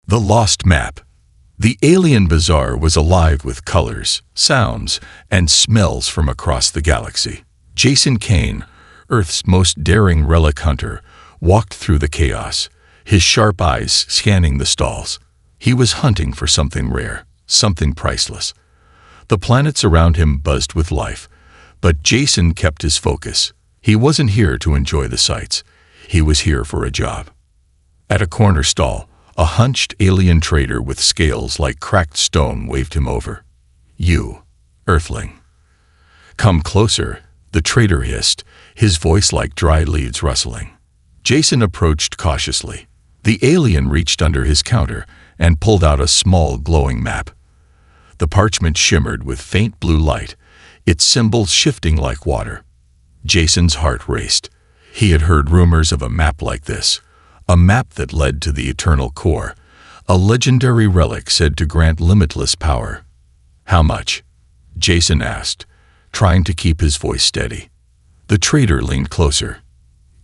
The Lost Map. The alien bazaar was alive with colors, sounds, and smells from across the galaxy. Jason Kane, Earth's most daring relic hunter, walked through the chaos, his sharp eyes scanning the stalls. He was hunting for something rare, something priceless. The planets around him buzzed with life, but Jason kept his focus. He wasn't here to enjoy the sights. He was here for a job. At a corner stall, a hunched alien trader with scales like cracked stone waved him over. "You, Earthling." "Come closer," the trader hissed, his voice like dry leaves rustling. Jason approached cautiously. The alien reached under his counter and pulled out a small glowing map. The parchment shimmered with faint blue light, its symbols shifting like water. Jason's heart raced. He had heard rumors of a map like this, a map that led to the eternal core, a legendary relic said to grant limitless power. "How much?" Jason asked, trying to keep his voice steady. The trader leaned closer.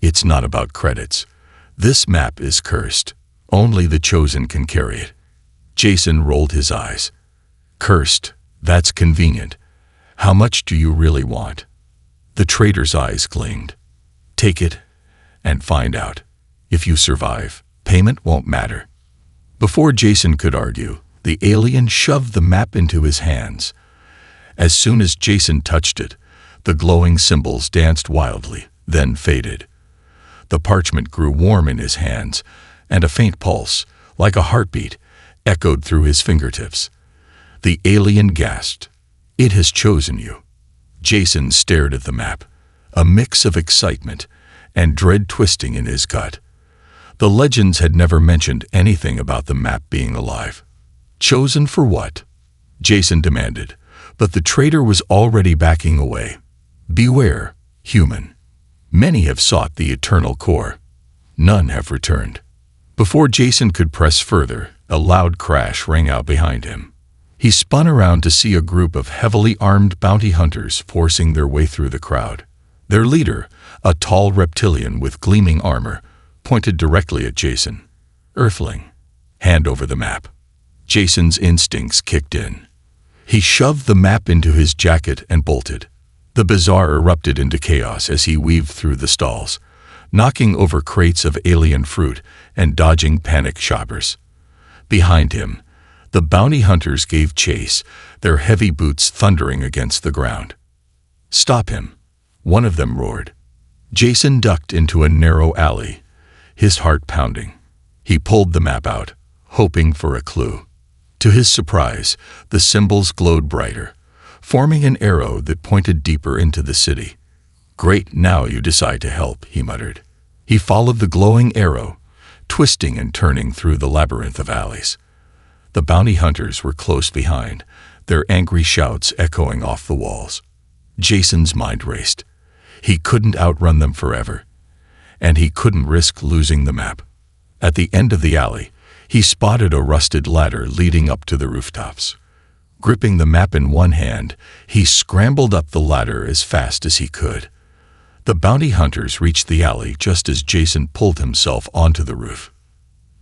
"It's not about credits. This map is cursed. Only the chosen can carry it." Jason rolled his eyes. "Cursed? That's convenient. How much do you really want?" The trader's eyes gleamed. "Take it and find out. If you survive, payment won't matter." Before Jason could argue, the alien shoved the map into his hands. As soon as Jason touched it, the glowing symbols danced wildly, then faded. The parchment grew warm in his hands, and a faint pulse, like a heartbeat, echoed through his fingertips. The alien gasped. "It has chosen you." Jason stared at the map, a mix of excitement and dread twisting in his gut. The legends had never mentioned anything about the map being alive. "Chosen for what?" Jason demanded, but the trader was already backing away. "Beware, human. Many have sought the eternal core. None have returned." Before Jason could press further, a loud crash rang out behind him. He spun around to see a group of heavily armed bounty hunters forcing their way through the crowd. Their leader, a tall reptilian with gleaming armor, pointed directly at Jason. "Earthling, hand over the map." Jason's instincts kicked in. He shoved the map into his jacket and bolted. The bazaar erupted into chaos as he weaved through the stalls, knocking over crates of alien fruit and dodging panicked shoppers. Behind him, the bounty hunters gave chase, their heavy boots thundering against the ground. "Stop him," one of them roared. Jason ducked into a narrow alley, his heart pounding. He pulled the map out, hoping for a clue. To his surprise, the symbols glowed brighter, forming an arrow that pointed deeper into the city. "Great, now you decide to help," he muttered. He followed the glowing arrow, twisting and turning through the labyrinth of alleys. The bounty hunters were close behind, their angry shouts echoing off the walls. Jason's mind raced. He couldn't outrun them forever, and he couldn't risk losing the map. At the end of the alley, he spotted a rusted ladder leading up to the rooftops. Gripping the map in one hand, he scrambled up the ladder as fast as he could. The bounty hunters reached the alley just as Jason pulled himself onto the roof.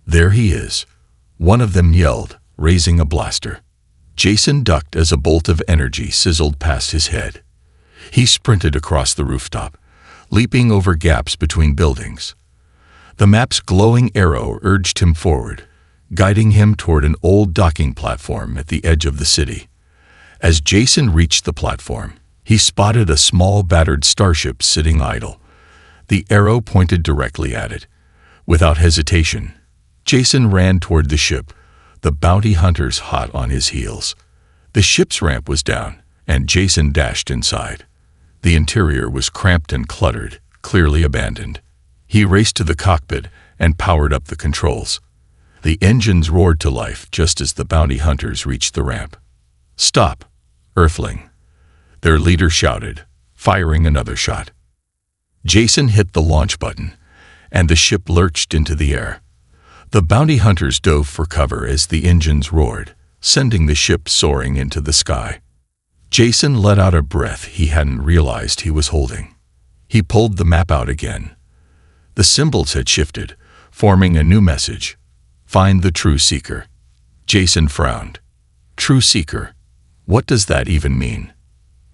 "There he is," one of them yelled, raising a blaster. Jason ducked as a bolt of energy sizzled past his head. He sprinted across the rooftop, leaping over gaps between buildings. The map's glowing arrow urged him forward, guiding him toward an old docking platform at the edge of the city. As Jason reached the platform, he spotted a small battered starship sitting idle. The arrow pointed directly at it. Without hesitation, Jason ran toward the ship, the bounty hunters hot on his heels. The ship's ramp was down, and Jason dashed inside. The interior was cramped and cluttered, clearly abandoned. He raced to the cockpit and powered up the controls. The engines roared to life just as the bounty hunters reached the ramp. "Stop, Earthling," their leader shouted, firing another shot. Jason hit the launch button, and the ship lurched into the air. The bounty hunters dove for cover as the engines roared, sending the ship soaring into the sky. Jason let out a breath he hadn't realized he was holding. He pulled the map out again. The symbols had shifted, forming a new message. Find the true seeker. Jason frowned. True seeker? What does that even mean?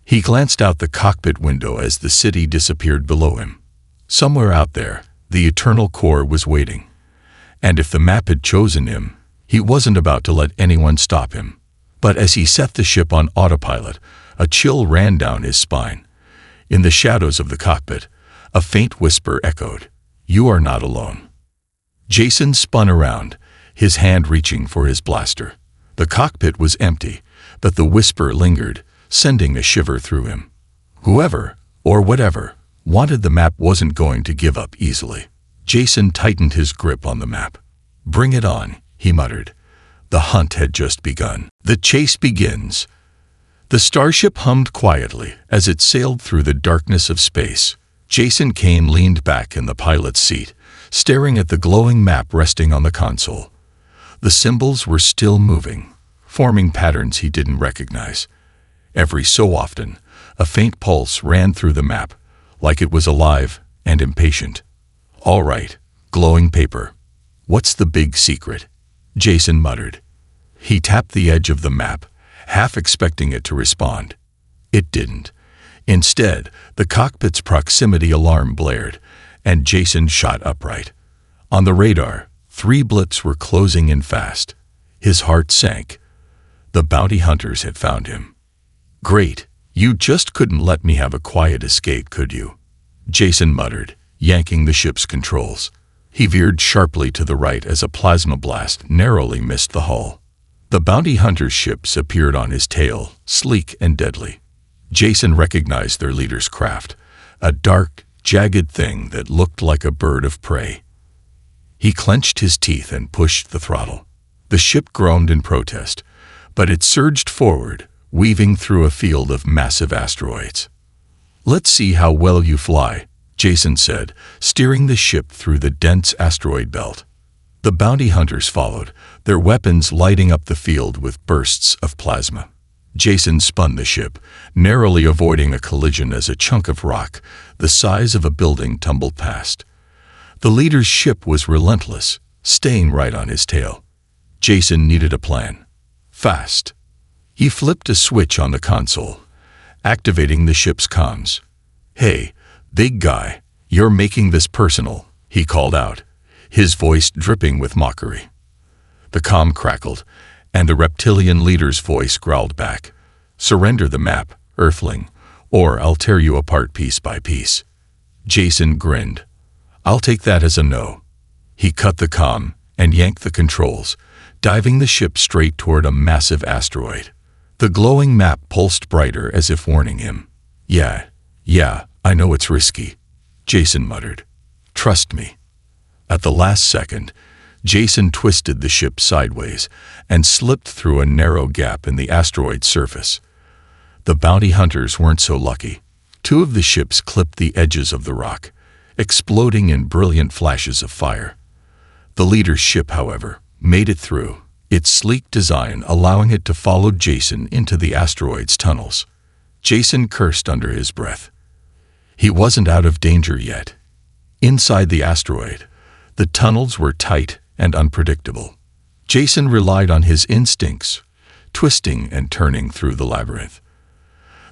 He glanced out the cockpit window as the city disappeared below him. Somewhere out there, the eternal core was waiting. And if the map had chosen him, he wasn't about to let anyone stop him. But as he set the ship on autopilot, a chill ran down his spine. In the shadows of the cockpit, a faint whisper echoed, "You are not alone." Jason spun around, his hand reaching for his blaster. The cockpit was empty, but the whisper lingered, sending a shiver through him. Whoever, or whatever, wanted the map wasn't going to give up easily. Jason tightened his grip on the map. "Bring it on," he muttered. The hunt had just begun. The chase begins. The starship hummed quietly as it sailed through the darkness of space. Jason Kane leaned back in the pilot's seat, staring at the glowing map resting on the console. The symbols were still moving, forming patterns he didn't recognize. Every so often, a faint pulse ran through the map, like it was alive and impatient. "All right, glowing paper. What's the big secret?" Jason muttered. He tapped the edge of the map, half expecting it to respond. It didn't. Instead, the cockpit's proximity alarm blared, and Jason shot upright. On the radar, 3 blips were closing in fast. His heart sank. The bounty hunters had found him. "Great, you just couldn't let me have a quiet escape, could you?" Jason muttered, yanking the ship's controls. He veered sharply to the right as a plasma blast narrowly missed the hull. The bounty hunter's ships appeared on his tail, sleek and deadly. Jason recognized their leader's craft, a dark, jagged thing that looked like a bird of prey. He clenched his teeth and pushed the throttle. The ship groaned in protest, but it surged forward, weaving through a field of massive asteroids. "Let's see how well you fly," Jason said, steering the ship through the dense asteroid belt. The bounty hunters followed, their weapons lighting up the field with bursts of plasma. Jason spun the ship, narrowly avoiding a collision as a chunk of rock, the size of a building, tumbled past. The leader's ship was relentless, staying right on his tail. Jason needed a plan. Fast. He flipped a switch on the console, activating the ship's comms. "Hey, big guy, you're making this personal," he called out, his voice dripping with mockery. The comm crackled, and the reptilian leader's voice growled back, "Surrender the map, Earthling, or I'll tear you apart piece by piece." Jason grinned. "I'll take that as a no." He cut the comm and yanked the controls, diving the ship straight toward a massive asteroid. The glowing map pulsed brighter as if warning him. Yeah, I know it's risky," Jason muttered. "Trust me." At the last second, Jason twisted the ship sideways and slipped through a narrow gap in the asteroid's surface. The bounty hunters weren't so lucky. 2 of the ships clipped the edges of the rock, exploding in brilliant flashes of fire. The leader's ship, however, made it through, its sleek design allowing it to follow Jason into the asteroid's tunnels. Jason cursed under his breath. He wasn't out of danger yet. Inside the asteroid, the tunnels were tight and unpredictable. Jason relied on his instincts, twisting and turning through the labyrinth.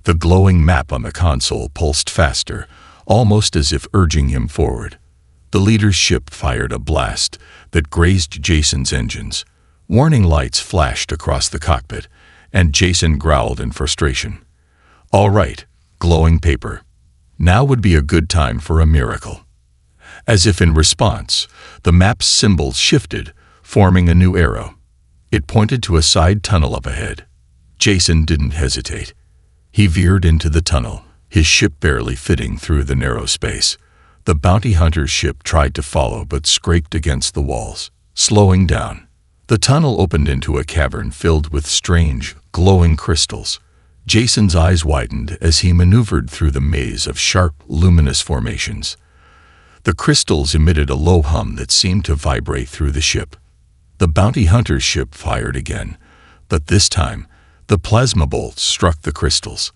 The glowing map on the console pulsed faster, almost as if urging him forward. The leader's ship fired a blast that grazed Jason's engines. Warning lights flashed across the cockpit, and Jason growled in frustration. "All right, glowing paper. Now would be a good time for a miracle." As if in response, the map's symbols shifted, forming a new arrow. It pointed to a side tunnel up ahead. Jason didn't hesitate. He veered into the tunnel, his ship barely fitting through the narrow space. The bounty hunter's ship tried to follow but scraped against the walls, slowing down. The tunnel opened into a cavern filled with strange, glowing crystals. Jason's eyes widened as he maneuvered through the maze of sharp, luminous formations. The crystals emitted a low hum that seemed to vibrate through the ship. The bounty hunter's ship fired again, but this time, the plasma bolts struck the crystals.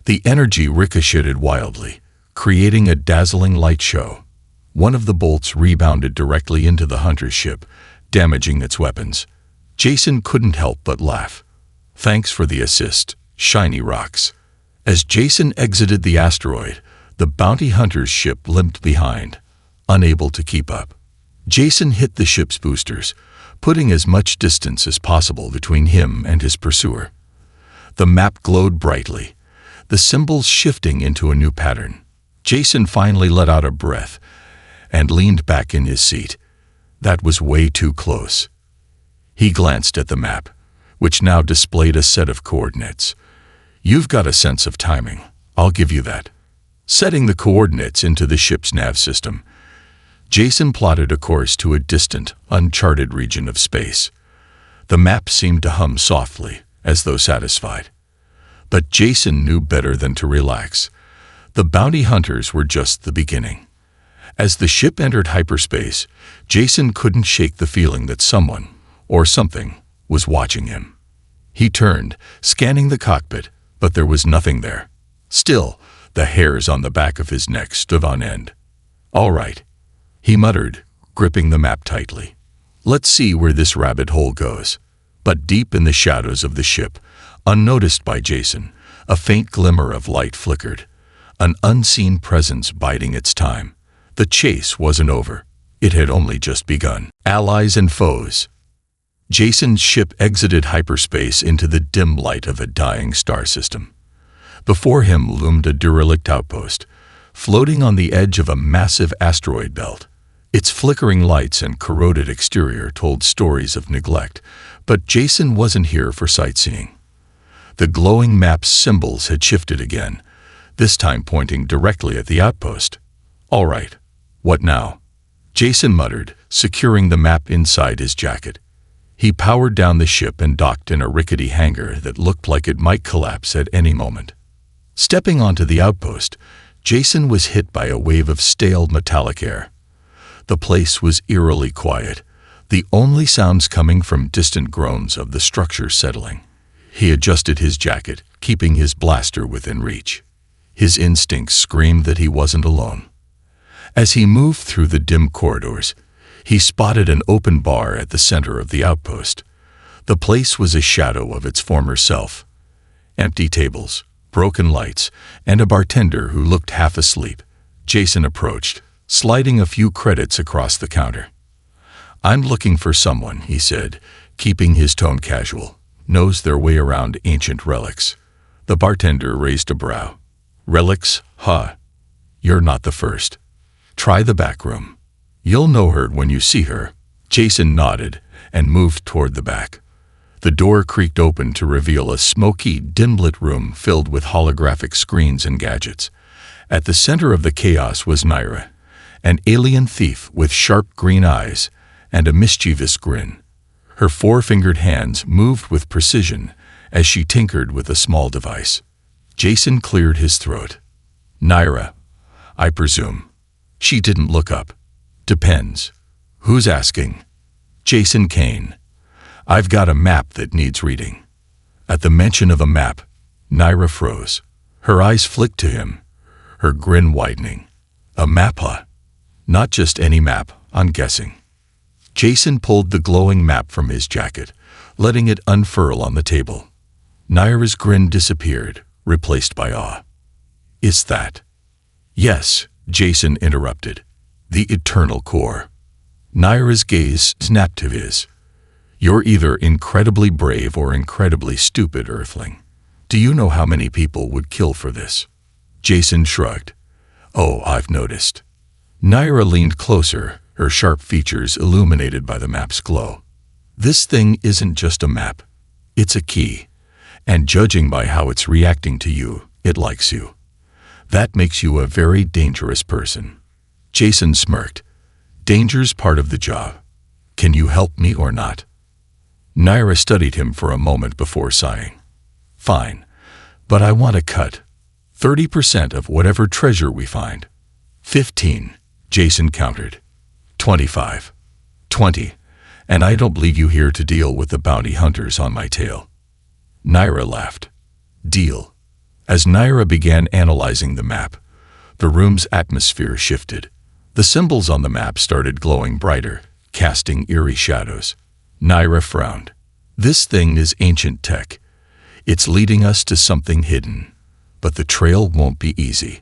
The energy ricocheted wildly, creating a dazzling light show. One of the bolts rebounded directly into the hunter's ship, damaging its weapons. Jason couldn't help but laugh. Thanks for the assist, shiny rocks. As Jason exited the asteroid, the bounty hunter's ship limped behind, unable to keep up. Jason hit the ship's boosters, putting as much distance as possible between him and his pursuer. The map glowed brightly, the symbols shifting into a new pattern. Jason finally let out a breath and leaned back in his seat. That was way too close. He glanced at the map, which now displayed a set of coordinates. You've got a sense of timing, I'll give you that. Setting the coordinates into the ship's nav system, Jason plotted a course to a distant, uncharted region of space. The map seemed to hum softly, as though satisfied. But Jason knew better than to relax. The bounty hunters were just the beginning. As the ship entered hyperspace, Jason couldn't shake the feeling that someone, or something, was watching him. He turned, scanning the cockpit, but there was nothing there. Still, the hairs on the back of his neck stood on end. "All right," he muttered, gripping the map tightly. "Let's see where this rabbit hole goes." But deep in the shadows of the ship, unnoticed by Jason, a faint glimmer of light flickered, an unseen presence biding its time. The chase wasn't over. It had only just begun. Allies and foes. Jason's ship exited hyperspace into the dim light of a dying star system. Before him loomed a derelict outpost, floating on the edge of a massive asteroid belt. Its flickering lights and corroded exterior told stories of neglect, but Jason wasn't here for sightseeing. The glowing map's symbols had shifted again, this time pointing directly at the outpost. "All right, what now?" Jason muttered, securing the map inside his jacket. He powered down the ship and docked in a rickety hangar that looked like it might collapse at any moment. Stepping onto the outpost, Jason was hit by a wave of stale metallic air. The place was eerily quiet, the only sounds coming from distant groans of the structure settling. He adjusted his jacket, keeping his blaster within reach. His instincts screamed that he wasn't alone. As he moved through the dim corridors, he spotted an open bar at the center of the outpost. The place was a shadow of its former self. Empty tables, broken lights, and a bartender who looked half asleep. Jason approached, sliding a few credits across the counter. "I'm looking for someone," he said, keeping his tone casual. "Knows their way around ancient relics." The bartender raised a brow. "Relics, huh? You're not the first. Try the back room. You'll know her when you see her." Jason nodded and moved toward the back. The door creaked open to reveal a smoky, dim-lit room filled with holographic screens and gadgets. At the center of the chaos was Naira, an alien thief with sharp green eyes and a mischievous grin. Her four-fingered hands moved with precision as she tinkered with a small device. Jason cleared his throat. "Naira, I presume." She didn't look up. "Depends. Who's asking?" "Jason Kane. I've got a map that needs reading." At the mention of a map, Naira froze. Her eyes flicked to him, her grin widening. "A map, huh? Not just any map, I'm guessing." Jason pulled the glowing map from his jacket, letting it unfurl on the table. Naira's grin disappeared, replaced by awe. "Is that?" "Yes," Jason interrupted. "The eternal core." Naira's gaze snapped to his. "You're either incredibly brave or incredibly stupid, Earthling. Do you know how many people would kill for this?" Jason shrugged. "Oh, I've noticed." Naira leaned closer, her sharp features illuminated by the map's glow. "This thing isn't just a map. It's a key. And judging by how it's reacting to you, it likes you. That makes you a very dangerous person." Jason smirked. "Danger's part of the job. Can you help me or not?" Naira studied him for a moment before sighing. "Fine, but I want a cut. 30% of whatever treasure we find." 15, Jason countered. 25. 20, and I don't leave you here to deal with the bounty hunters on my tail. Naira laughed. "Deal." As Naira began analyzing the map, the room's atmosphere shifted. The symbols on the map started glowing brighter, casting eerie shadows. Naira frowned. This thing is ancient tech. It's leading us to something hidden, but the trail won't be easy.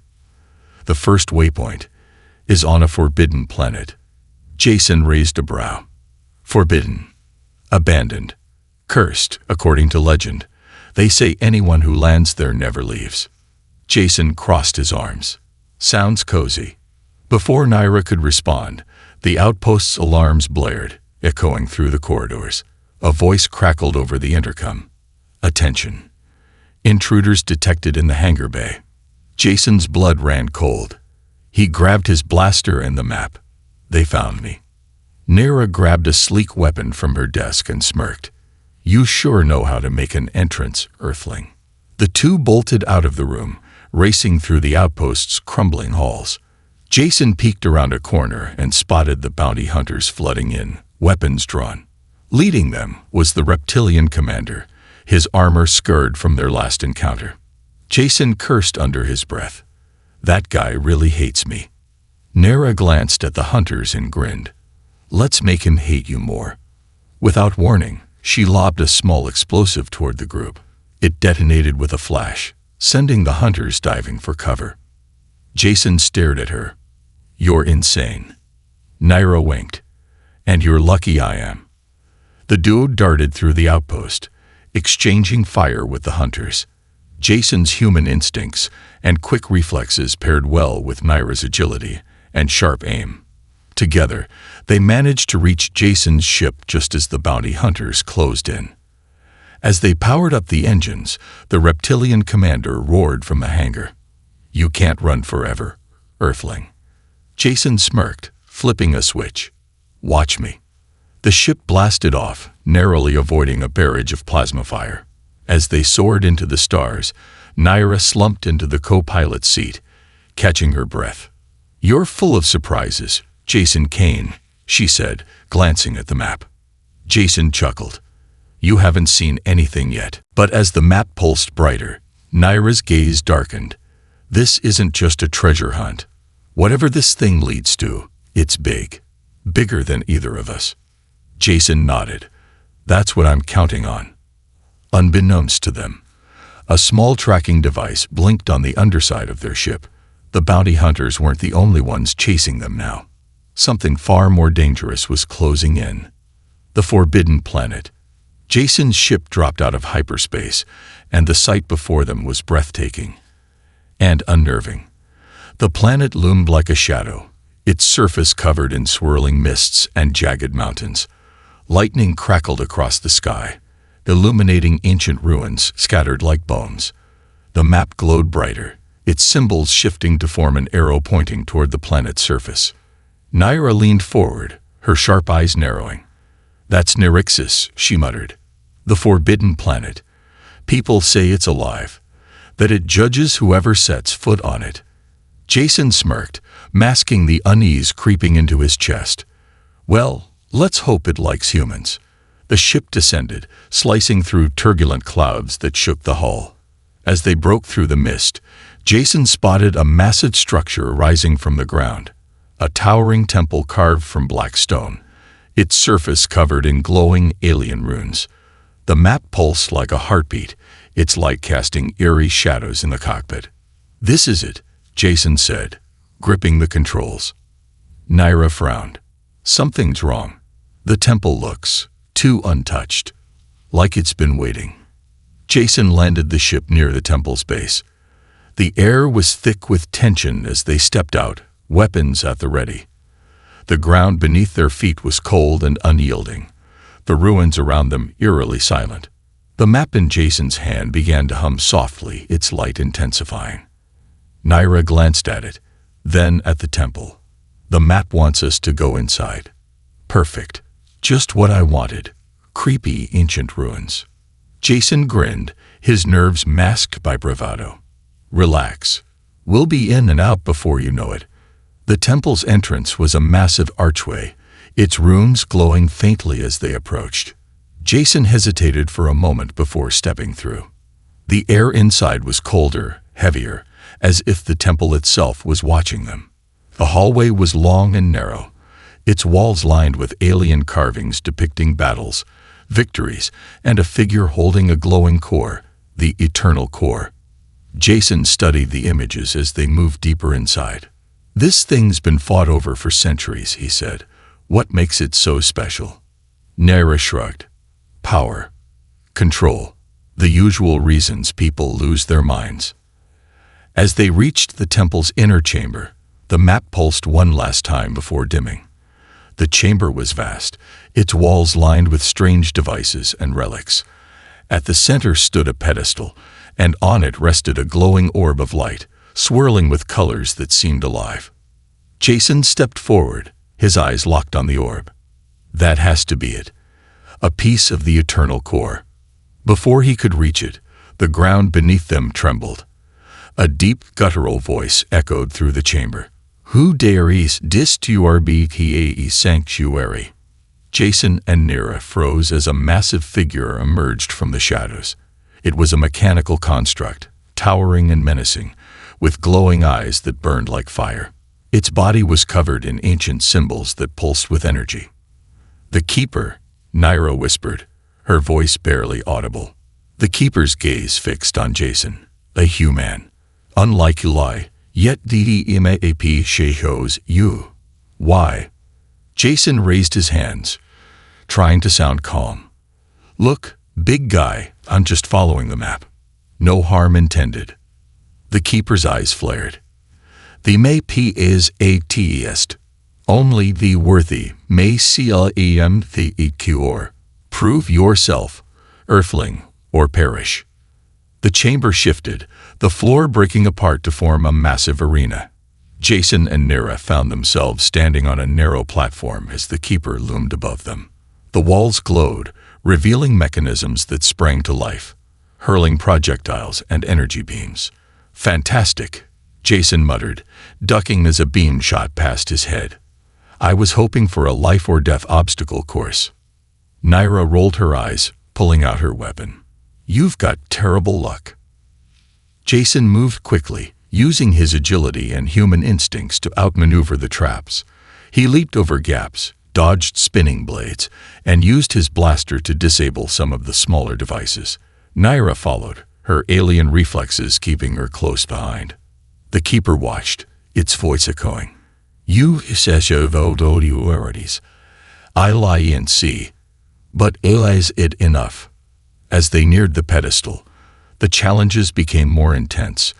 The first waypoint is on a forbidden planet. Jason raised a brow. Forbidden. Abandoned. Cursed, according to legend. They say anyone who lands there never leaves. Jason crossed his arms. Sounds cozy. Before Naira could respond, the outpost's alarms blared, echoing through the corridors. A voice crackled over the intercom. Attention. Intruders detected in the hangar bay. Jason's blood ran cold. He grabbed his blaster and the map. They found me. Naira grabbed a sleek weapon from her desk and smirked. You sure know how to make an entrance, Earthling. The two bolted out of the room, racing through the outpost's crumbling halls. Jason peeked around a corner and spotted the bounty hunters flooding in, weapons drawn. Leading them was the reptilian commander, his armor scarred from their last encounter. Jason cursed under his breath. That guy really hates me. Naira glanced at the hunters and grinned. Let's make him hate you more. Without warning, she lobbed a small explosive toward the group. It detonated with a flash, sending the hunters diving for cover. Jason stared at her. You're insane. Naira winked. And you're lucky I am. The duo darted through the outpost, exchanging fire with the hunters. Jason's human instincts and quick reflexes paired well with Naira's agility and sharp aim. Together, they managed to reach Jason's ship just as the bounty hunters closed in. As they powered up the engines, the reptilian commander roared from the hangar. You can't run forever, Earthling. Jason smirked, flipping a switch. Watch me. The ship blasted off, narrowly avoiding a barrage of plasma fire. As they soared into the stars, Naira slumped into the co-pilot's seat, catching her breath. You're full of surprises, Jason Kane, she said, glancing at the map. Jason chuckled. You haven't seen anything yet. But as the map pulsed brighter, Naira's gaze darkened. This isn't just a treasure hunt. Whatever this thing leads to, it's big. Bigger than either of us. Jason nodded. That's what I'm counting on. Unbeknownst to them, a small tracking device blinked on the underside of their ship. The bounty hunters weren't the only ones chasing them now. Something far more dangerous was closing in. The forbidden planet. Jason's ship dropped out of hyperspace, and the sight before them was breathtaking and unnerving. The planet loomed like a shadow, its surface covered in swirling mists and jagged mountains. Lightning crackled across the sky, illuminating ancient ruins scattered like bones. The map glowed brighter, its symbols shifting to form an arrow pointing toward the planet's surface. Naira leaned forward, her sharp eyes narrowing. That's Nyrixis, she muttered. The forbidden planet. People say it's alive, that it judges whoever sets foot on it. Jason smirked, masking the unease creeping into his chest. Well, let's hope it likes humans. The ship descended, slicing through turbulent clouds that shook the hull. As they broke through the mist, Jason spotted a massive structure rising from the ground. A towering temple carved from black stone, its surface covered in glowing alien runes. The map pulsed like a heartbeat, its light casting eerie shadows in the cockpit. This is it, Jason said, gripping the controls. Naira frowned. Something's wrong. The temple looks too untouched, like it's been waiting. Jason landed the ship near the temple's base. The air was thick with tension as they stepped out, weapons at the ready. The ground beneath their feet was cold and unyielding, the ruins around them eerily silent. The map in Jason's hand began to hum softly, its light intensifying. Naira glanced at it, then at the temple. The map wants us to go inside. Perfect. Just what I wanted. Creepy ancient ruins. Jason grinned, his nerves masked by bravado. Relax. We'll be in and out before you know it. The temple's entrance was a massive archway, its runes glowing faintly as they approached. Jason hesitated for a moment before stepping through. The air inside was colder, heavier, as if the temple itself was watching them. The hallway was long and narrow, its walls lined with alien carvings depicting battles, victories, and a figure holding a glowing core, the eternal core. Jason studied the images as they moved deeper inside. "This thing's been fought over for centuries," he said. "What makes it so special?" Naira shrugged. "Power. Control. The usual reasons people lose their minds." As they reached the temple's inner chamber, the map pulsed one last time before dimming. The chamber was vast, its walls lined with strange devices and relics. At the center stood a pedestal, and on it rested a glowing orb of light, swirling with colors that seemed alive. Jason stepped forward, his eyes locked on the orb. That has to be it. A piece of the eternal core. Before he could reach it, the ground beneath them trembled. A deep, guttural voice echoed through the chamber. "Who dares disturb the sanctuary?" Jason and Naira froze as a massive figure emerged from the shadows. It was a mechanical construct, towering and menacing, with glowing eyes that burned like fire. Its body was covered in ancient symbols that pulsed with energy. "The Keeper," Naira whispered, her voice barely audible. The Keeper's gaze fixed on Jason, a human. Unlike Eli, yet the map shows you. "Why?" Jason raised his hands, trying to sound calm. "Look, big guy, I'm just following the map. No harm intended." The Keeper's eyes flared. "The map is a test. Only the worthy may see the cure. Prove yourself, Earthling, or perish." The chamber shifted, the floor breaking apart to form a massive arena. Jason and Naira found themselves standing on a narrow platform as the Keeper loomed above them. The walls glowed, revealing mechanisms that sprang to life, hurling projectiles and energy beams. "Fantastic," Jason muttered, ducking as a beam shot past his head. "I was hoping for a life-or-death obstacle course." Naira rolled her eyes, pulling out her weapon. "You've got terrible luck." Jason moved quickly, using his agility and human instincts to outmaneuver the traps. He leaped over gaps, dodged spinning blades, and used his blaster to disable some of the smaller devices. Naira followed, her alien reflexes keeping her close behind. The Keeper watched, its voice echoing. "You priorities. I lie and see. But is it enough?" As they neared the pedestal, the challenges became more intense.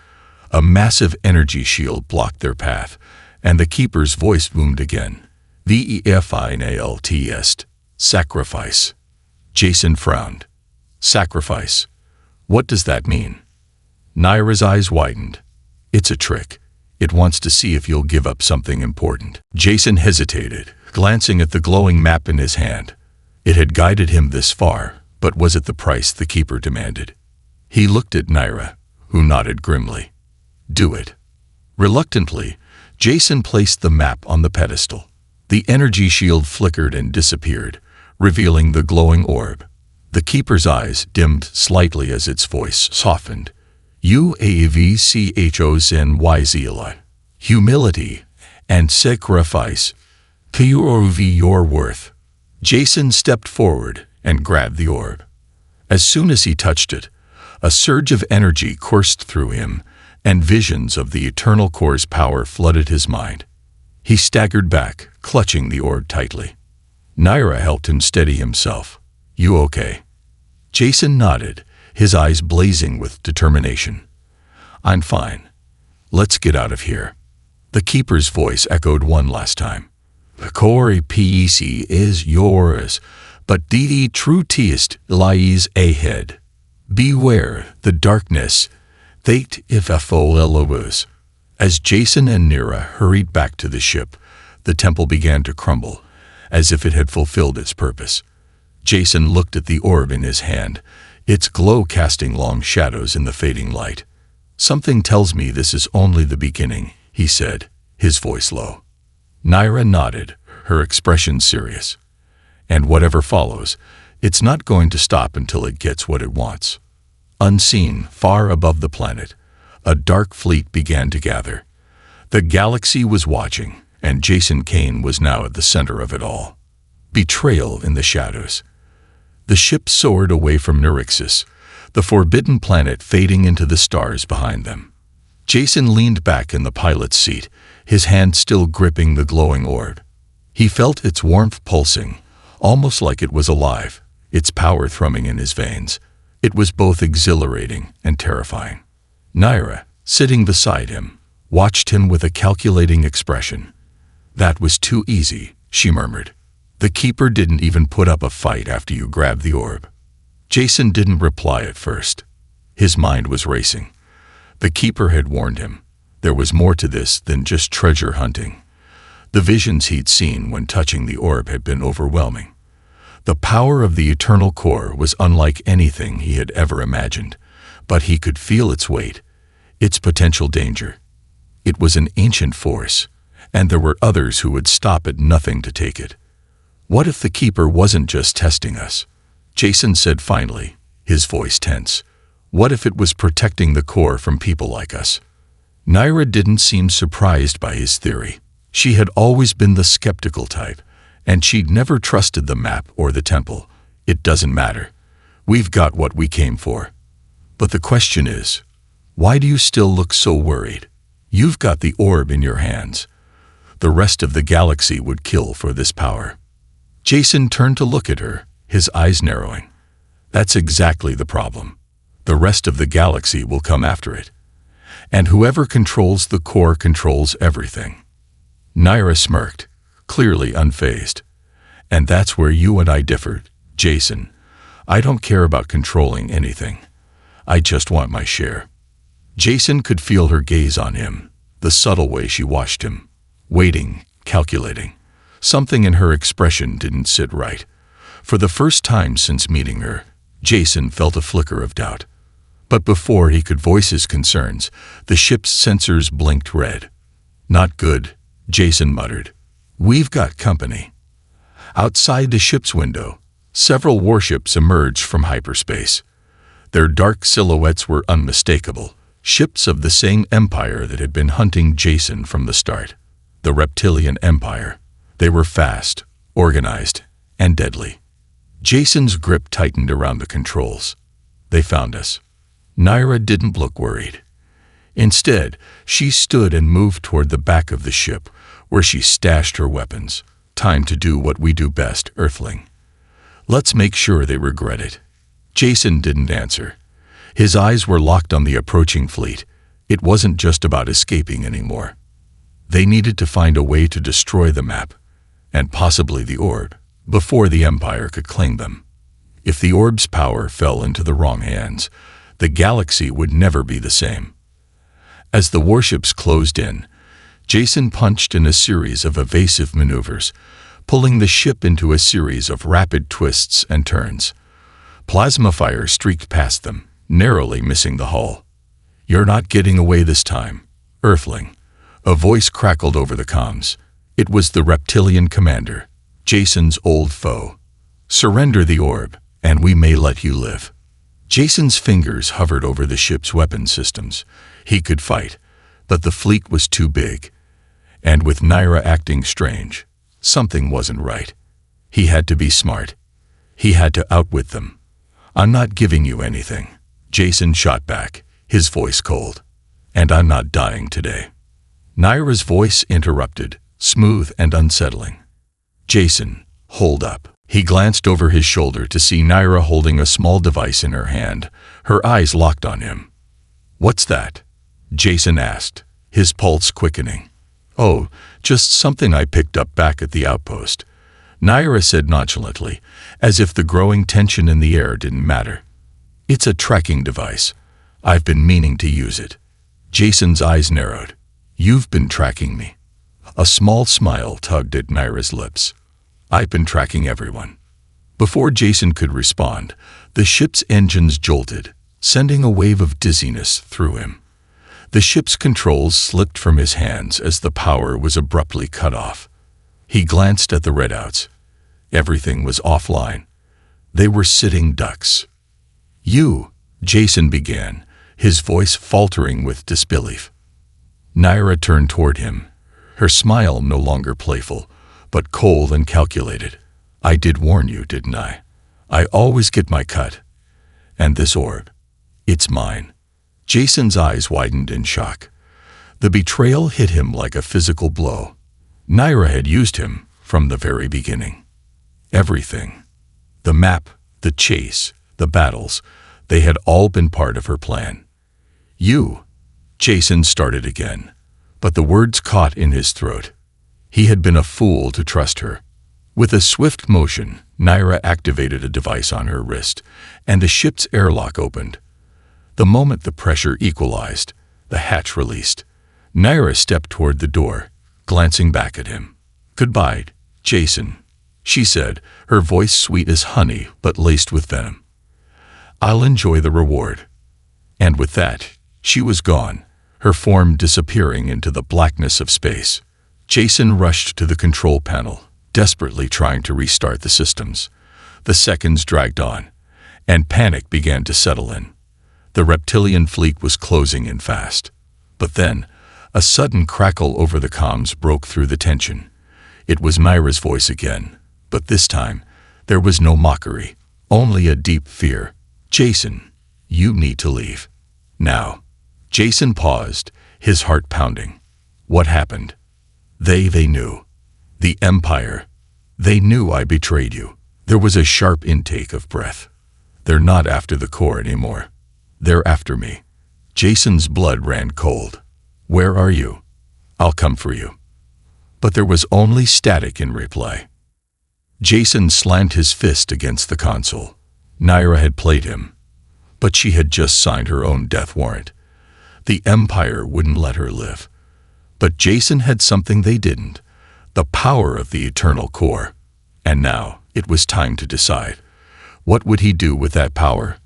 A massive energy shield blocked their path, and the Keeper's voice boomed again. "VEFINALTS. Sacrifice." Jason frowned. "Sacrifice? What does that mean?" Naira's eyes widened. "It's a trick. It wants to see if you'll give up something important." Jason hesitated, glancing at the glowing map in his hand. It had guided him this far, but was it the price the Keeper demanded? He looked at Naira, who nodded grimly. "Do it." Reluctantly, Jason placed the map on the pedestal. The energy shield flickered and disappeared, revealing the glowing orb. The Keeper's eyes dimmed slightly as its voice softened. "UAVCHOSNYZLI. Humility and sacrifice. Prove your worth." Jason stepped forward and grabbed the orb. As soon as he touched it, a surge of energy coursed through him, and visions of the eternal core's power flooded his mind. He staggered back, clutching the orb tightly. Naira helped him steady himself. "You okay?" Jason nodded, his eyes blazing with determination. "I'm fine. Let's get out of here." The Keeper's voice echoed one last time. "The core piece is yours, but the true test lies ahead. Beware the darkness. That if FOLOs." As Jason and Naira hurried back to the ship, the temple began to crumble, as if it had fulfilled its purpose. Jason looked at the orb in his hand, its glow casting long shadows in the fading light. "Something tells me this is only the beginning," he said, his voice low. Naira nodded, her expression serious. "And whatever follows, it's not going to stop until it gets what it wants." Unseen, far above the planet, a dark fleet began to gather. The galaxy was watching, and Jason Kane was now at the center of it all. Betrayal in the shadows. The ship soared away from Neurixis, the forbidden planet fading into the stars behind them. Jason leaned back in the pilot's seat, his hand still gripping the glowing orb. He felt its warmth pulsing, almost like it was alive, its power thrumming in his veins. It was both exhilarating and terrifying. Naira, sitting beside him, watched him with a calculating expression. "That was too easy," she murmured. "The Keeper didn't even put up a fight after you grabbed the orb." Jason didn't reply at first. His mind was racing. The Keeper had warned him. There was more to this than just treasure hunting. The visions he'd seen when touching the orb had been overwhelming. The power of the eternal core was unlike anything he had ever imagined, but he could feel its weight, its potential danger. It was an ancient force, and there were others who would stop at nothing to take it. "What if the Keeper wasn't just testing us?" Jason said finally, his voice tense. "What if it was protecting the core from people like us?" Naira didn't seem surprised by his theory. She had always been the skeptical type, and she'd never trusted the map or the temple. "It doesn't matter. We've got what we came for." "But the question is, why do you still look so worried? You've got the orb in your hands. The rest of the galaxy would kill for this power." Jason turned to look at her, his eyes narrowing. "That's exactly the problem. The rest of the galaxy will come after it. And whoever controls the core controls everything." Naira smirked, clearly unfazed. "And that's where you and I differed, Jason. I don't care about controlling anything. I just want my share." Jason could feel her gaze on him, the subtle way she watched him, waiting, calculating. Something in her expression didn't sit right. For the first time since meeting her, Jason felt a flicker of doubt. But before he could voice his concerns, the ship's sensors blinked red. "Not good," Jason muttered. "We've got company." Outside the ship's window, several warships emerged from hyperspace. Their dark silhouettes were unmistakable, ships of the same empire that had been hunting Jason from the start. The Reptilian Empire. They were fast, organized, and deadly. Jason's grip tightened around the controls. "They found us." Naira didn't look worried. Instead, she stood and moved toward the back of the ship, where she stashed her weapons. "Time to do what we do best, Earthling. Let's make sure they regret it." Jason didn't answer. His eyes were locked on the approaching fleet. It wasn't just about escaping anymore. They needed to find a way to destroy the map, and possibly the orb, before the Empire could claim them. If the orb's power fell into the wrong hands, the galaxy would never be the same. As the warships closed in, Jason punched in a series of evasive maneuvers, pulling the ship into a series of rapid twists and turns. Plasma fire streaked past them, narrowly missing the hull. "You're not getting away this time, Earthling," a voice crackled over the comms. It was the Reptilian commander, Jason's old foe. "Surrender the orb, and we may let you live." Jason's fingers hovered over the ship's weapon systems. He could fight, but the fleet was too big. And with Naira acting strange, something wasn't right. He had to be smart. He had to outwit them. "I'm not giving you anything," Jason shot back, his voice cold. "And I'm not dying today." Naira's voice interrupted, smooth and unsettling. "Jason, hold up." He glanced over his shoulder to see Naira holding a small device in her hand, her eyes locked on him. "What's that?" Jason asked, his pulse quickening. "Oh, just something I picked up back at the outpost," Naira said nonchalantly, as if the growing tension in the air didn't matter. "It's a tracking device. I've been meaning to use it." Jason's eyes narrowed. "You've been tracking me." A small smile tugged at Naira's lips. "I've been tracking everyone." Before Jason could respond, the ship's engines jolted, sending a wave of dizziness through him. The ship's controls slipped from his hands as the power was abruptly cut off. He glanced at the readouts. Everything was offline. They were sitting ducks. "You," Jason began, his voice faltering with disbelief. Naira turned toward him, her smile no longer playful, but cold and calculated. "I did warn you, didn't I? I always get my cut. And this orb, it's mine." Jason's eyes widened in shock. The betrayal hit him like a physical blow. Naira had used him from the very beginning. Everything. The map, the chase, the battles, they had all been part of her plan. "You," Jason started again, but the words caught in his throat. He had been a fool to trust her. With a swift motion, Naira activated a device on her wrist, and the ship's airlock opened. The moment the pressure equalized, the hatch released. Naira stepped toward the door, glancing back at him. "Goodbye, Jason," she said, her voice sweet as honey but laced with venom. "I'll enjoy the reward." And with that, she was gone, her form disappearing into the blackness of space. Jason rushed to the control panel, desperately trying to restart the systems. The seconds dragged on, and panic began to settle in. The reptilian fleet was closing in fast. But then, a sudden crackle over the comms broke through the tension. It was Naira's voice again, but this time, there was no mockery, only a deep fear. "Jason, you need to leave. Now." Jason paused, his heart pounding. What happened? They knew. The Empire. They knew I betrayed you. There was a sharp intake of breath. They're not after the core anymore. They're after me. Jason's blood ran cold. "Where are you? I'll come for you." But there was only static in reply. Jason slammed his fist against the console. Naira had played him, but she had just signed her own death warrant. The Empire wouldn't let her live. But Jason had something they didn't, the power of the eternal core. And now, it was time to decide. What would he do with that power?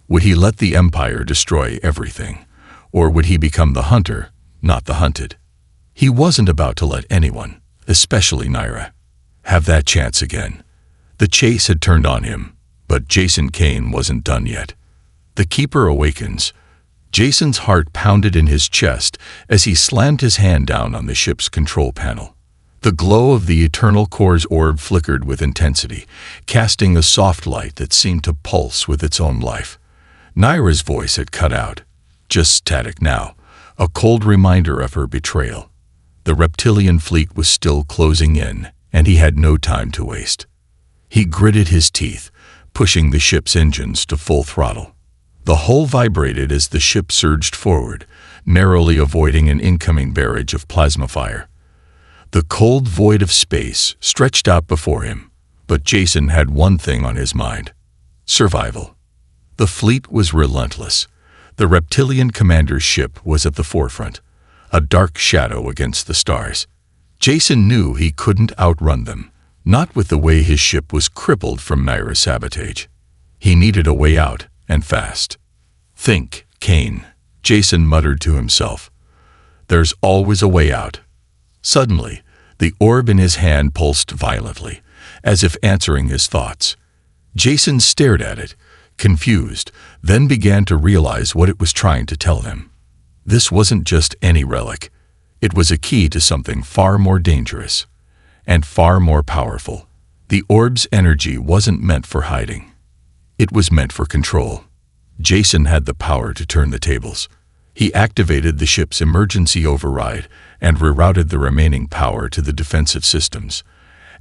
Would he let the Empire destroy everything? Or would he become the hunter, not the hunted? He wasn't about to let anyone, especially Naira, have that chance again. The chase had turned on him, but Jason Kane wasn't done yet. The Keeper awakens. Jason's heart pounded in his chest as he slammed his hand down on the ship's control panel. The glow of the eternal core's orb flickered with intensity, casting a soft light that seemed to pulse with its own life. Naira's voice had cut out, just static now, a cold reminder of her betrayal. The reptilian fleet was still closing in, and he had no time to waste. He gritted his teeth, pushing the ship's engines to full throttle. The hull vibrated as the ship surged forward, narrowly avoiding an incoming barrage of plasma fire. The cold void of space stretched out before him, but Jason had one thing on his mind: survival. The fleet was relentless. The reptilian commander's ship was at the forefront, a dark shadow against the stars. Jason knew he couldn't outrun them, not with the way his ship was crippled from Naira's sabotage. He needed a way out, and fast. "Think, Kane," Jason muttered to himself. "There's always a way out." Suddenly, the orb in his hand pulsed violently, as if answering his thoughts. Jason stared at it, confused, then began to realize what it was trying to tell him. This wasn't just any relic. It was a key to something far more dangerous, and far more powerful. The orb's energy wasn't meant for hiding. It was meant for control. Jason had the power to turn the tables. He activated the ship's emergency override and rerouted the remaining power to the defensive systems.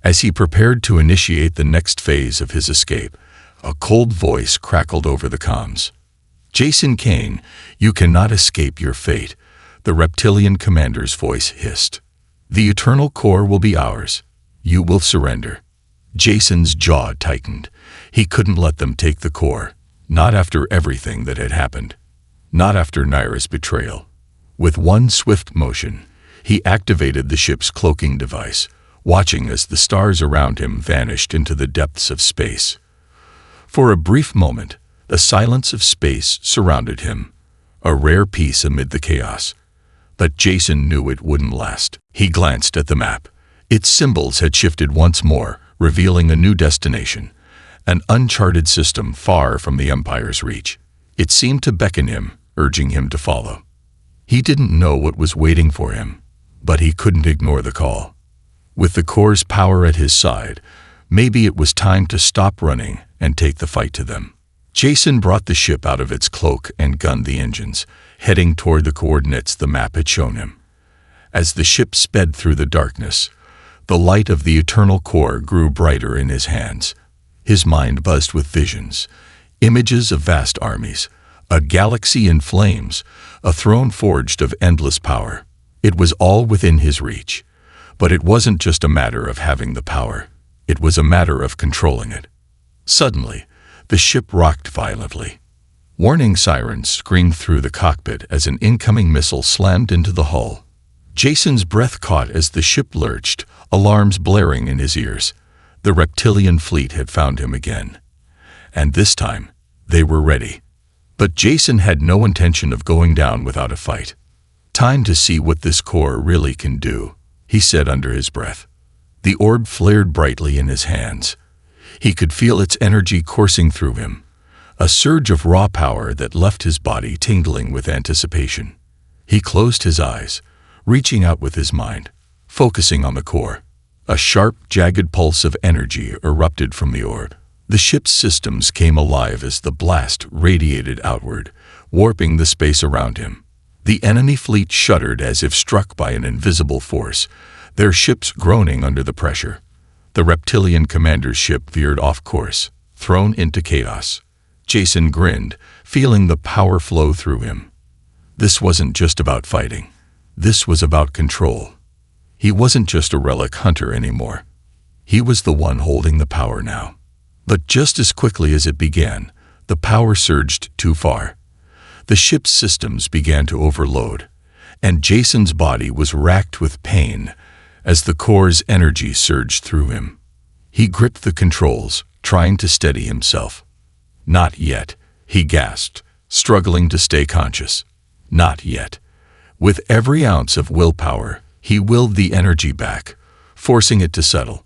As he prepared to initiate the next phase of his escape, a cold voice crackled over the comms. "Jason Kane, you cannot escape your fate," the reptilian commander's voice hissed. "The eternal core will be ours. You will surrender." Jason's jaw tightened. He couldn't let them take the core, not after everything that had happened, not after Naira's betrayal. With one swift motion, he activated the ship's cloaking device, watching as the stars around him vanished into the depths of space. For a brief moment, the silence of space surrounded him, a rare peace amid the chaos. But Jason knew it wouldn't last. He glanced at the map. Its symbols had shifted once more, revealing a new destination, an uncharted system far from the Empire's reach. It seemed to beckon him, urging him to follow. He didn't know what was waiting for him, But he couldn't ignore the call. With the core's power at his side, maybe it was time to stop running and take the fight to them. Jason brought the ship out of its cloak and gunned the engines, heading toward the coordinates the map had shown him. As the ship sped through the darkness, the light of the eternal core grew brighter in his hands. His mind buzzed with visions, images of vast armies, a galaxy in flames, a throne forged of endless power. It was all within his reach. But it wasn't just a matter of having the power. It was a matter of controlling it. Suddenly, the ship rocked violently. Warning sirens screamed through the cockpit as an incoming missile slammed into the hull. Jason's breath caught as the ship lurched, alarms blaring in his ears. The reptilian fleet had found him again. And this time, they were ready. But Jason had no intention of going down without a fight. "Time to see what this core really can do," he said under his breath. The orb flared brightly in his hands. He could feel its energy coursing through him, a surge of raw power that left his body tingling with anticipation. He closed his eyes, reaching out with his mind, focusing on the core. A sharp, jagged pulse of energy erupted from the orb. The ship's systems came alive as the blast radiated outward, warping the space around him. The enemy fleet shuddered as if struck by an invisible force, their ships groaning under the pressure. The reptilian commander's ship veered off course, thrown into chaos. Jason grinned, feeling the power flow through him. This wasn't just about fighting. This was about control. He wasn't just a relic hunter anymore. He was the one holding the power now. But just as quickly as it began, the power surged too far. The ship's systems began to overload, and Jason's body was racked with pain as the core's energy surged through him. He gripped the controls, trying to steady himself. "Not yet," he gasped, struggling to stay conscious. "Not yet." With every ounce of willpower, he willed the energy back, forcing it to settle.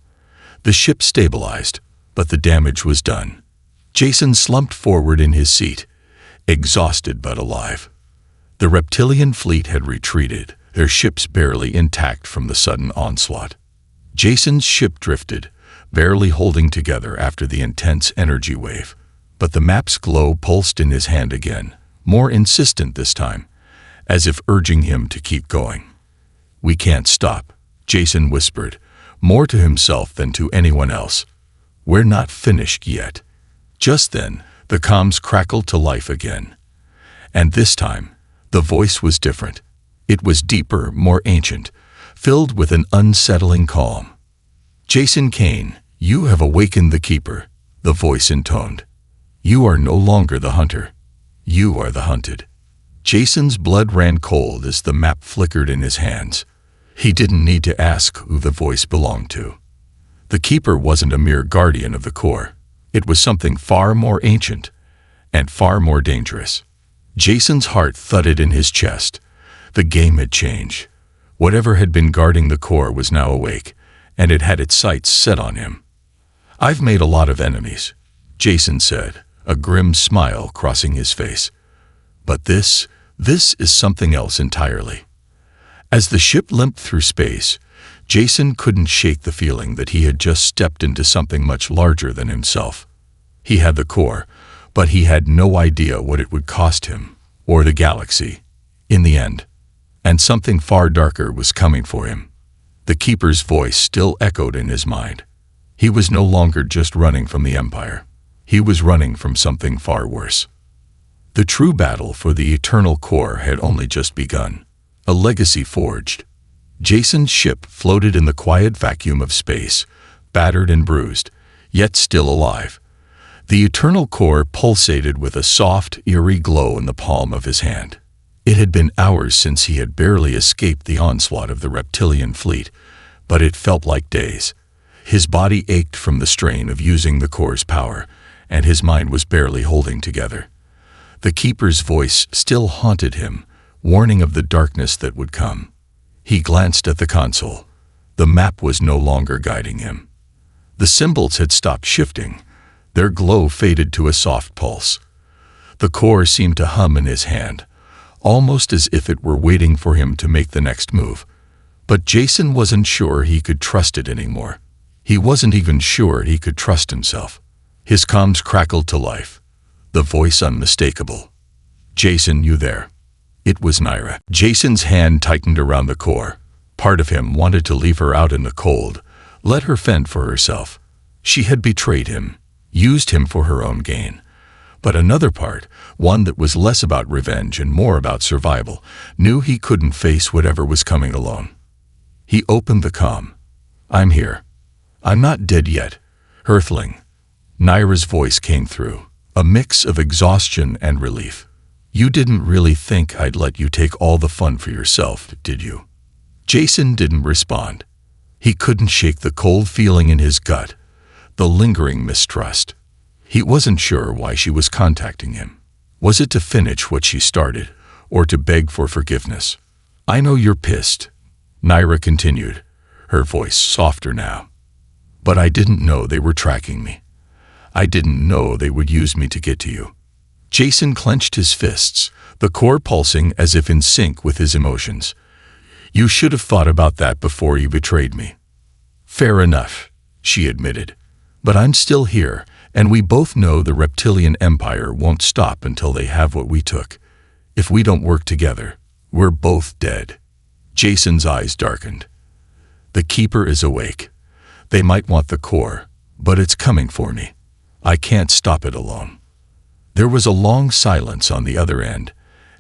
The ship stabilized, but the damage was done. Jason slumped forward in his seat, exhausted but alive. The reptilian fleet had retreated, their ships barely intact from the sudden onslaught. Jason's ship drifted, barely holding together after the intense energy wave. But the map's glow pulsed in his hand again, more insistent this time, as if urging him to keep going. "We can't stop," Jason whispered, more to himself than to anyone else. "We're not finished yet." Just then, the comms crackled to life again. And this time, the voice was different. It was deeper, more ancient, filled with an unsettling calm. "Jason Kane, you have awakened the Keeper," the voice intoned. "You are no longer the hunter. You are the hunted." Jason's blood ran cold as the map flickered in his hands. He didn't need to ask who the voice belonged to. The Keeper wasn't a mere guardian of the core. It was something far more ancient and far more dangerous. Jason's heart thudded in his chest. The game had changed. Whatever had been guarding the core was now awake, and it had its sights set on him. "I've made a lot of enemies," Jason said, a grim smile crossing his face. "But this is something else entirely." As the ship limped through space, Jason couldn't shake the feeling that he had just stepped into something much larger than himself. He had the core, but he had no idea what it would cost him, or the galaxy, in the end. And something far darker was coming for him. The Keeper's voice still echoed in his mind. He was no longer just running from the Empire. He was running from something far worse. The true battle for the eternal core had only just begun. A legacy forged. Jason's ship floated in the quiet vacuum of space, battered and bruised, yet still alive. The eternal core pulsated with a soft, eerie glow in the palm of his hand. It had been hours since he had barely escaped the onslaught of the reptilian fleet, but it felt like days. His body ached from the strain of using the core's power, and his mind was barely holding together. The Keeper's voice still haunted him, warning of the darkness that would come. He glanced at the console. The map was no longer guiding him. The symbols had stopped shifting. Their glow faded to a soft pulse. The core seemed to hum in his hand, almost as if it were waiting for him to make the next move. But Jason wasn't sure he could trust it anymore. He wasn't even sure he could trust himself. His comms crackled to life, the voice unmistakable. "Jason, you there?" It was Naira. Jason's hand tightened around the core. Part of him wanted to leave her out in the cold, let her fend for herself. She had betrayed him, used him for her own gain. But another part, one that was less about revenge and more about survival, knew he couldn't face whatever was coming alone. He opened the comm. "I'm here. I'm not dead yet, Earthling." Naira's voice came through, a mix of exhaustion and relief. "You didn't really think I'd let you take all the fun for yourself, did you?" Jason didn't respond. He couldn't shake the cold feeling in his gut, the lingering mistrust. He wasn't sure why she was contacting him. Was it to finish what she started, or to beg for forgiveness? "I know you're pissed," Naira continued, her voice softer now. "But I didn't know they were tracking me. I didn't know they would use me to get to you." Jason clenched his fists, the core pulsing as if in sync with his emotions. "You should have thought about that before you betrayed me." "Fair enough," she admitted. "But I'm still here, and we both know the reptilian empire won't stop until they have what we took. If we don't work together, we're both dead." Jason's eyes darkened. "The Keeper is awake. They might want the core, but it's coming for me. I can't stop it alone." There was a long silence on the other end,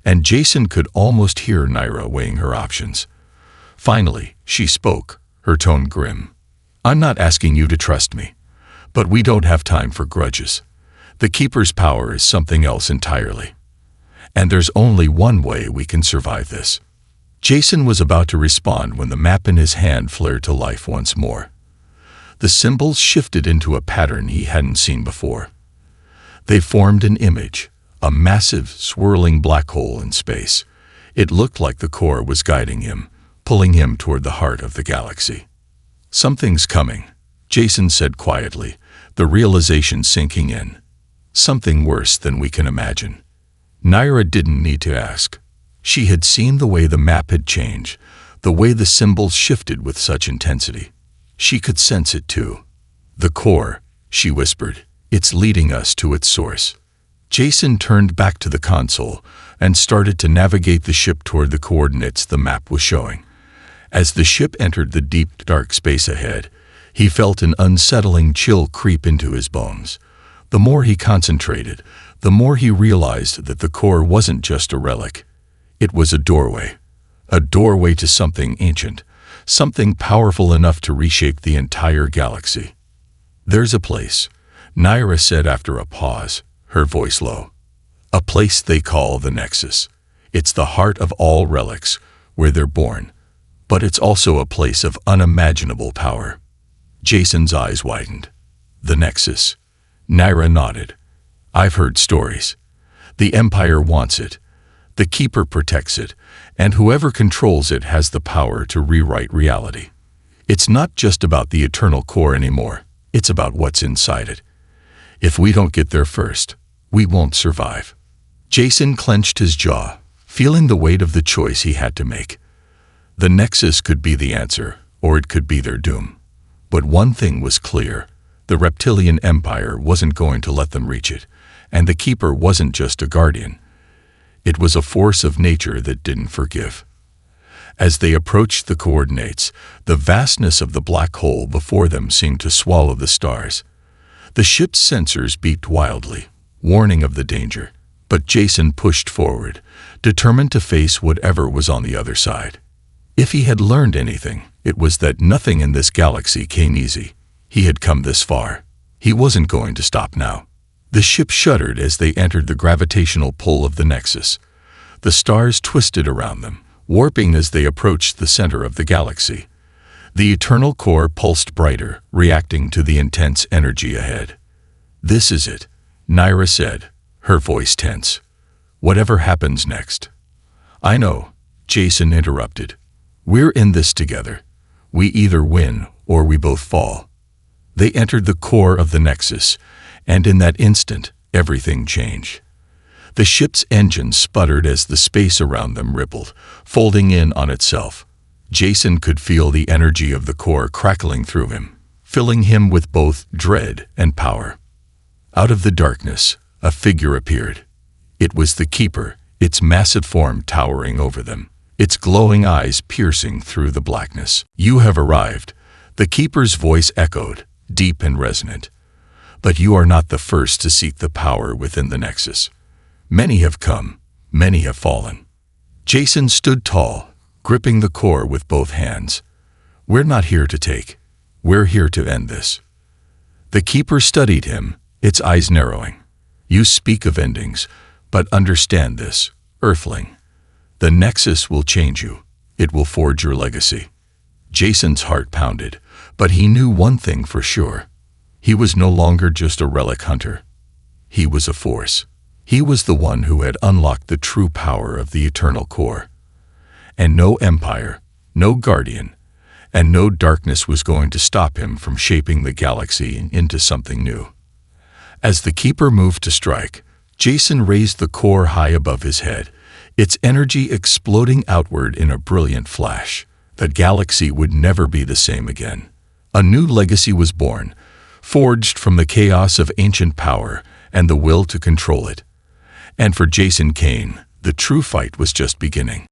and Jason could almost hear Naira weighing her options. Finally, she spoke, her tone grim. "I'm not asking you to trust me, but we don't have time for grudges. The Keeper's power is something else entirely. And there's only one way we can survive this." Jason was about to respond when the map in his hand flared to life once more. The symbols shifted into a pattern he hadn't seen before. They formed an image, a massive, swirling black hole in space. It looked like the core was guiding him, pulling him toward the heart of the galaxy. "Something's coming," Jason said quietly, the realization sinking in. "Something worse than we can imagine." Naira didn't need to ask. She had seen the way the map had changed, the way the symbols shifted with such intensity. She could sense it too. "The core," she whispered, "it's leading us to its source." Jason turned back to the console and started to navigate the ship toward the coordinates the map was showing. As the ship entered the deep, dark space ahead, he felt an unsettling chill creep into his bones. The more he concentrated, the more he realized that the core wasn't just a relic. It was a doorway to something ancient, something powerful enough to reshape the entire galaxy. "There's a place," Naira said after a pause, her voice low. "A place they call the Nexus. It's the heart of all relics, where they're born. But it's also a place of unimaginable power." Jason's eyes widened. "The Nexus?" Naira nodded. "I've heard stories. The Empire wants it. The Keeper protects it, and whoever controls it has the power to rewrite reality. It's not just about the eternal core anymore. It's about what's inside it. If we don't get there first, we won't survive." Jason clenched his jaw, feeling the weight of the choice he had to make. The Nexus could be the answer, or it could be their doom. But one thing was clear. The reptilian empire wasn't going to let them reach it, and the Keeper wasn't just a guardian. It was a force of nature that didn't forgive. As they approached the coordinates, the vastness of the black hole before them seemed to swallow the stars. The ship's sensors beeped wildly, warning of the danger, but Jason pushed forward, determined to face whatever was on the other side. If he had learned anything, it was that nothing in this galaxy came easy. He had come this far. He wasn't going to stop now. The ship shuddered as they entered the gravitational pull of the Nexus. The stars twisted around them, warping as they approached the center of the galaxy. The eternal core pulsed brighter, reacting to the intense energy ahead. "This is it," Naira said, her voice tense. "Whatever happens next." "I know," Jason interrupted. "We're in this together. We either win or we both fall." They entered the core of the Nexus, and in that instant, everything changed. The ship's engine sputtered as the space around them rippled, folding in on itself. Jason could feel the energy of the core crackling through him, filling him with both dread and power. Out of the darkness, a figure appeared. It was the Keeper, its massive form towering over them, its glowing eyes piercing through the blackness. "You have arrived," the Keeper's voice echoed, deep and resonant. "But you are not the first to seek the power within the Nexus. Many have come, many have fallen." Jason stood tall, gripping the core with both hands. "We're not here to take. We're here to end this." The Keeper studied him, its eyes narrowing. "You speak of endings, but understand this, Earthling. The Nexus will change you. It will forge your legacy." Jason's heart pounded, but he knew one thing for sure. He was no longer just a Relic Hunter. He was a force. He was the one who had unlocked the true power of the Eternal Core. And no empire, no guardian, and no darkness was going to stop him from shaping the galaxy into something new. As the Keeper moved to strike, Jason raised the core high above his head, its energy exploding outward in a brilliant flash. The galaxy would never be the same again. A new legacy was born, forged from the chaos of ancient power and the will to control it. And for Jason Kane, the true fight was just beginning.